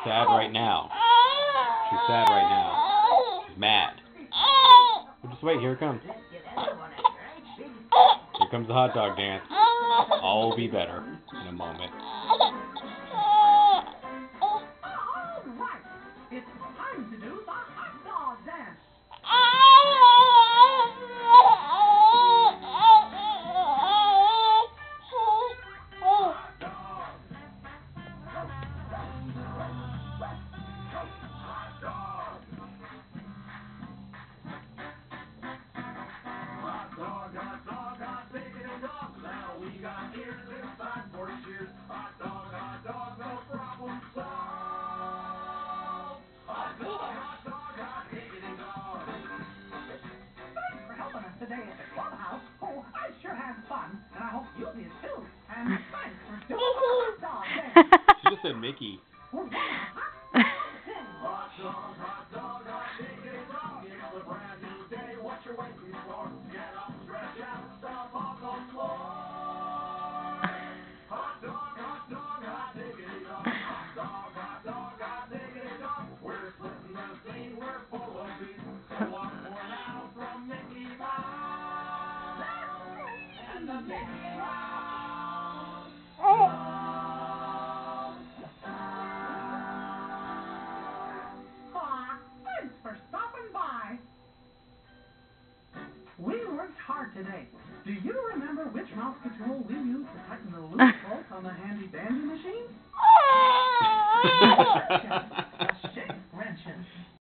sad right now. She's sad right now. She's mad. But just wait, here it comes. Here comes the hot dog dance. All will be better in a moment. Alright, it's time to do the hot dog dance. We got ears inside for cheers. Hot dog, no problem solved. Hot dog, hot diggity dog. Thanks for helping us today at the clubhouse. Oh, I sure had fun, and I hope you did too. And thanks for doing the hot dog dance. She just said Mickey. Hot dog, hot diggity dog. It's a brand new day. What you waiting for? Get up, stretch out, stop on the floor. Hot dog, hot diggity dog. Hot dog, hot diggity dog. We're splitting the scene, we're full of beef. So one more now from Mickey Mouse. And the Mickey Mouse. Thanks for stopping by. We worked hard today. Do you remember which mouse control we used to tighten the loose bolts on the handy dandy machine?